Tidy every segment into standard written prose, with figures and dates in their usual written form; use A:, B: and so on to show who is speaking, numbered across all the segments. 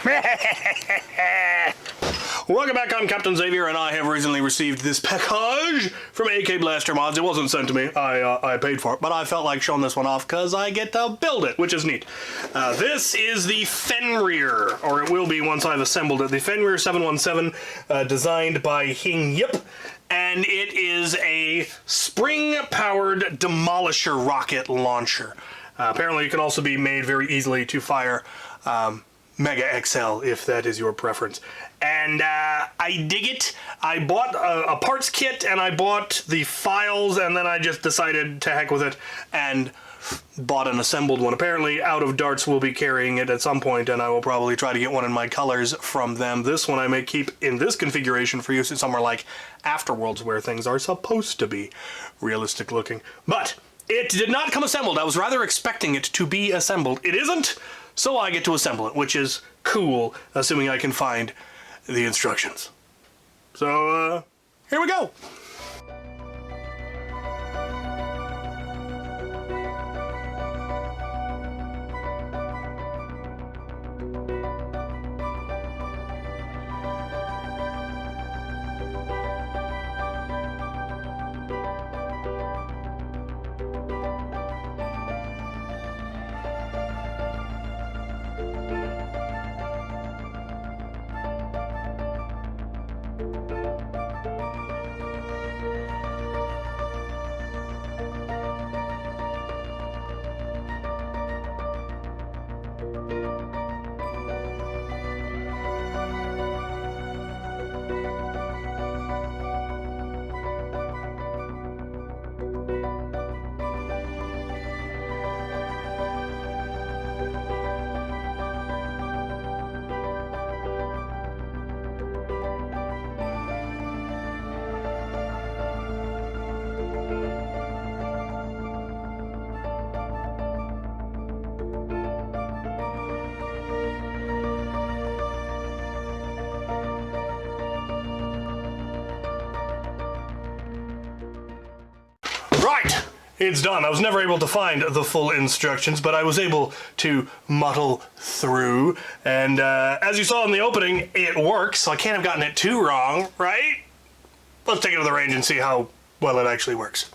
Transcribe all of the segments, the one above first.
A: Welcome back, I'm Captain Xavier, and I have recently received this package from AK Blaster Mods. It wasn't sent to me, I paid for it, but I felt like showing this one off because I get to build it, which is neat. This is the Fenrir, or it will be once I've assembled it. The Fenrir 717, designed by Hing Yip, and it is a spring-powered demolisher rocket launcher. Apparently it can also be made very easily to fire Mega XL, if that is your preference. And I dig it. I bought a parts kit, and I bought the files, and then I just decided to heck with it, and bought an assembled one. Apparently, Out of Darts will be carrying it at some point, and I will probably try to get one in my colors from them. This one I may keep in this configuration for use in somewhere like Afterworlds, where things are supposed to be realistic looking. But it did not come assembled. I was rather expecting it to be assembled. It isn't, so I get to assemble it, which is cool, assuming I can find the instructions. So, here we go. Right, it's done. I was never able to find the full instructions, but I was able to muddle through. And as you saw in the opening, it works, so I can't have gotten it too wrong, right? Let's take it to the range and see how well it actually works.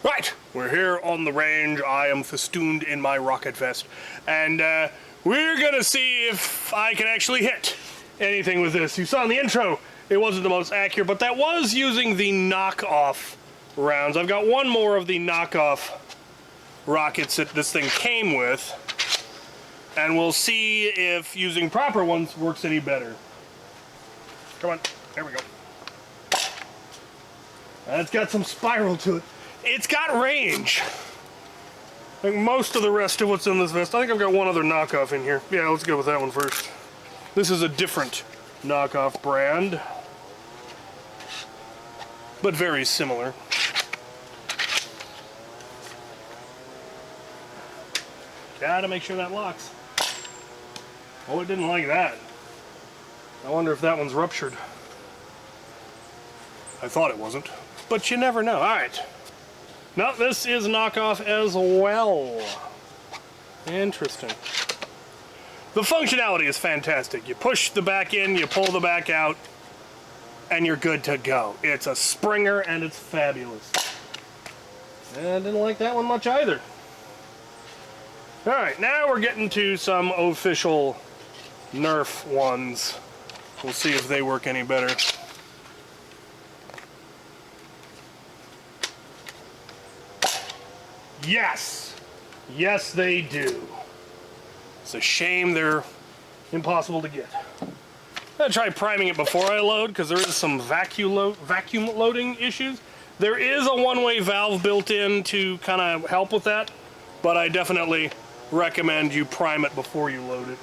A: Right, we're here on the range. I am festooned in my rocket vest. And we're gonna see if I can actually hit anything with this. You saw in the intro, it wasn't the most accurate, but that was using the knockoff rounds. I've got one more of the knockoff rockets that this thing came with, and we'll see if using proper ones works any better. Come on, there we go. It's got some spiral to it. It's got range. I think most of the rest of what's in this vest, I think I've got one other knockoff in here. Yeah, let's go with that one first. This is a different knockoff brand, but very similar. Gotta make sure that locks. Oh, it didn't like that. I wonder if that one's ruptured. I thought it wasn't, but you never know. All right. No, this is knockoff as well. Interesting. The functionality is fantastic. You push the back in, you pull the back out, and you're good to go. It's a Springer, and it's fabulous. And I didn't like that one much either. Alright, now we're getting to some official Nerf ones. We'll see if they work any better. Yes! Yes, they do. It's a shame they're impossible to get. I'm going to try priming it before I load, because there is some vacuum loading issues. There is a one-way valve built in to kind of help with that, but I definitely recommend you prime it before you load it.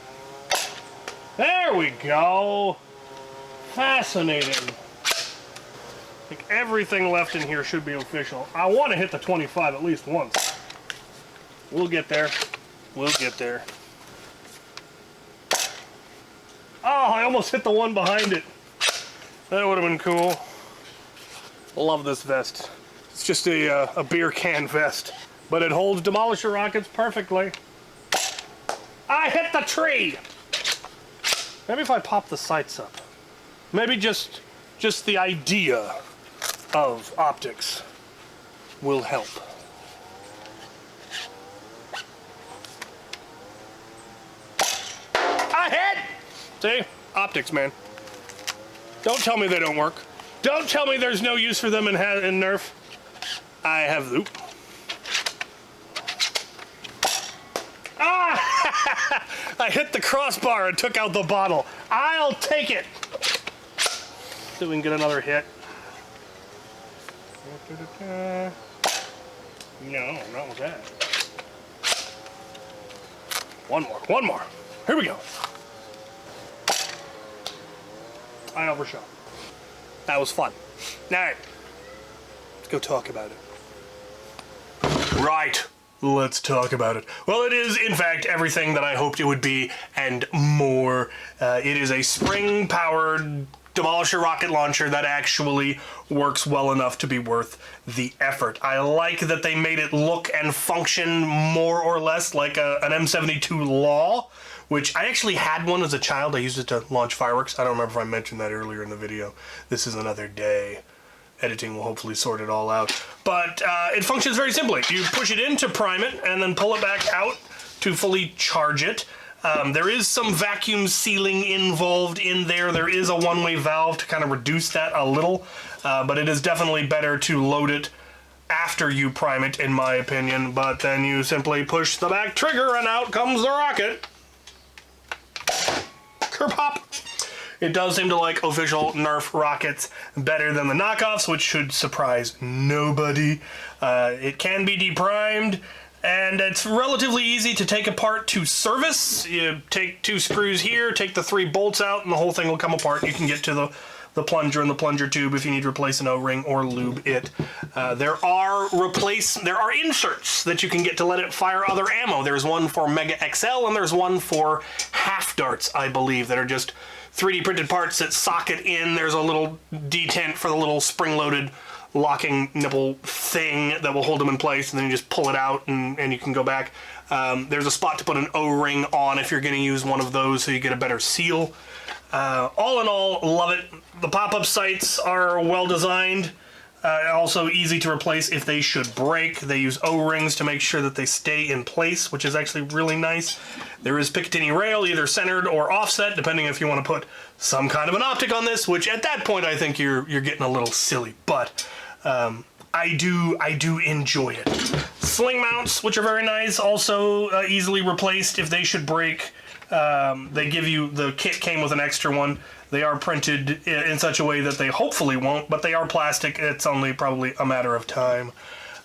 A: There we go. Fascinating. I think everything left in here should be official. I want to hit the 25 at least once. We'll get there. We'll get there. Oh, I almost hit the one behind it. That would have been cool. Love this vest. It's just a beer can vest, but it holds demolisher rockets perfectly. I hit the tree! Maybe if I pop the sights up. Maybe just the idea of optics will help. I hit! See? Optics, man. Don't tell me they don't work. Don't tell me there's no use for them in Nerf. I have... Oop. Ah! I hit the crossbar and took out the bottle. I'll take it. See if we can get another hit. No, not with that. One more. Here we go. I overshot. That was fun. All right, let's go talk about it. Right, let's talk about it. Well, it is, in fact, everything that I hoped it would be and more. It is a spring-powered Demolisher rocket launcher that actually works well enough to be worth the effort. I like that they made it look and function more or less like an M72 Law, which I actually had one as a child. I used it to launch fireworks. I don't remember if I mentioned that earlier in the video. This is another day. Editing will hopefully sort it all out. But it functions very simply. You push it in to prime it and then pull it back out to fully charge it. There is some vacuum sealing involved in there. There is a one-way valve to kind of reduce that a little, but it is definitely better to load it after you prime it, in my opinion. But then you simply push the back trigger and out comes the rocket. Kerpop! It does seem to like official Nerf rockets better than the knockoffs, which should surprise nobody. It can be deprimed, and it's relatively easy to take apart to service. You take 2 screws here, take the 3 bolts out, and the whole thing will come apart. You can get to the plunger and the plunger tube if you need to replace an O-ring or lube it. There are inserts that you can get to let it fire other ammo. There's one for Mega XL and there's one for half darts, I believe, that are just 3D printed parts that socket in. There's a little detent for the little spring-loaded locking nipple thing that will hold them in place, and then you just pull it out and you can go back. There's a spot to put an O-ring on if you're going to use one of those so you get a better seal. All in all, love it. The pop-up sights are well designed. Also easy to replace if they should break. They use O-rings to make sure that they stay in place, which is actually really nice. There is Picatinny rail, either centered or offset, depending if you want to put some kind of an optic on this, which at that point I think you're getting a little silly, but I do enjoy it. Sling mounts, which are very nice, also easily replaced if they should break. They give you, the kit came with an extra one. They are printed in such a way that they hopefully won't, but they are plastic. It's only probably a matter of time.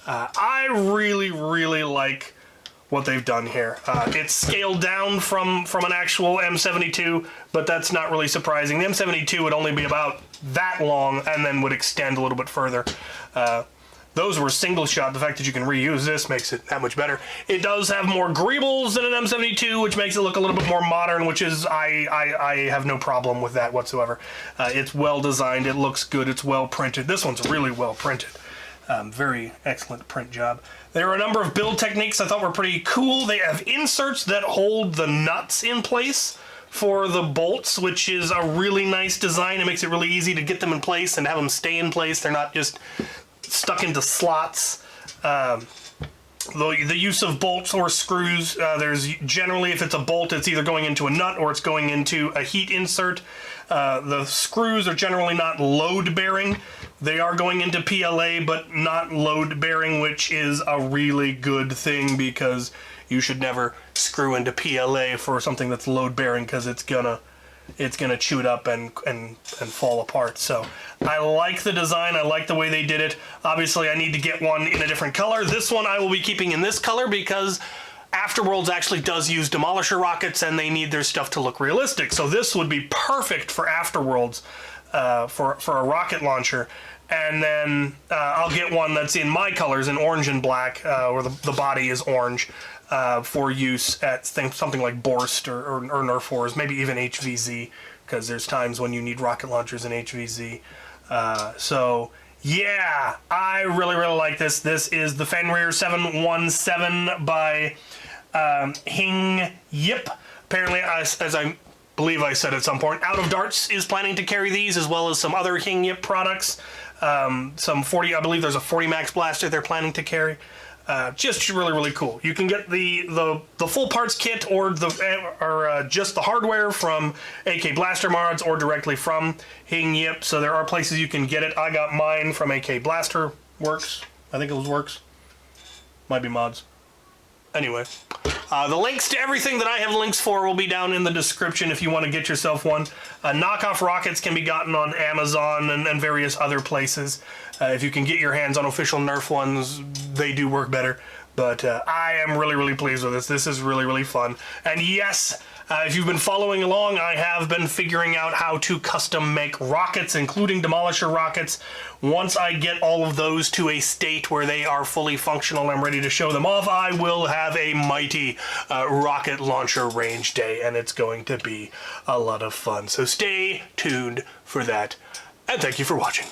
A: I really, really like what they've done here. It's scaled down from an actual M72, but that's not really surprising. The M72 would only be about that long and then would extend a little bit further. Those were single shot. The fact that you can reuse this makes it that much better. It does have more greebles than an M72, which makes it look a little bit more modern, which is, I have no problem with that whatsoever. It's well designed, it looks good, it's well printed. This one's really well printed. Very excellent print job. There are a number of build techniques I thought were pretty cool. They have inserts that hold the nuts in place for the bolts, which is a really nice design. It makes it really easy to get them in place and have them stay in place. They're not just stuck into slots. The use of bolts or screws, there's generally, if it's a bolt, it's either going into a nut or it's going into a heat insert. The screws are generally not load-bearing. They are going into PLA, but not load-bearing, which is a really good thing because you should never screw into PLA for something that's load-bearing because it's gonna chew it up and fall apart. So I like the design. I like the way they did it. Obviously, I need to get one in a different color. This one I will be keeping in this color because Afterworlds actually does use Demolisher rockets and they need their stuff to look realistic. So this would be perfect for Afterworlds for a rocket launcher. And then I'll get one that's in my colors, in orange and black, where the body is orange, for use at something like Borst or Nerf Wars, maybe even HVZ, because there's times when you need rocket launchers in HVZ. So yeah, I really, really like this. This is the Fenrir 717 by Hing Yip. Apparently, as I believe I said at some point, Out of Darts is planning to carry these, as well as some other King Yip products. Some 40, I believe there's a 40 Max blaster they're planning to carry. Just really, really cool. You can get the full parts kit or just the hardware from AK Blaster Mods or directly from King Yip. So there are places you can get it. I got mine from AK Blaster Works. I think it was Works. Might be Mods. Anyway, the links to everything that I have links for will be down in the description if you want to get yourself one. Knockoff rockets can be gotten on Amazon and various other places. If you can get your hands on official Nerf ones, they do work better. But I am really, really pleased with this. This is really, really fun. And yes, if you've been following along, I have been figuring out how to custom make rockets, including Demolisher rockets. Once I get all of those to a state where they are fully functional and I'm ready to show them off, I will have a mighty rocket launcher range day, and it's going to be a lot of fun. So stay tuned for that, and thank you for watching.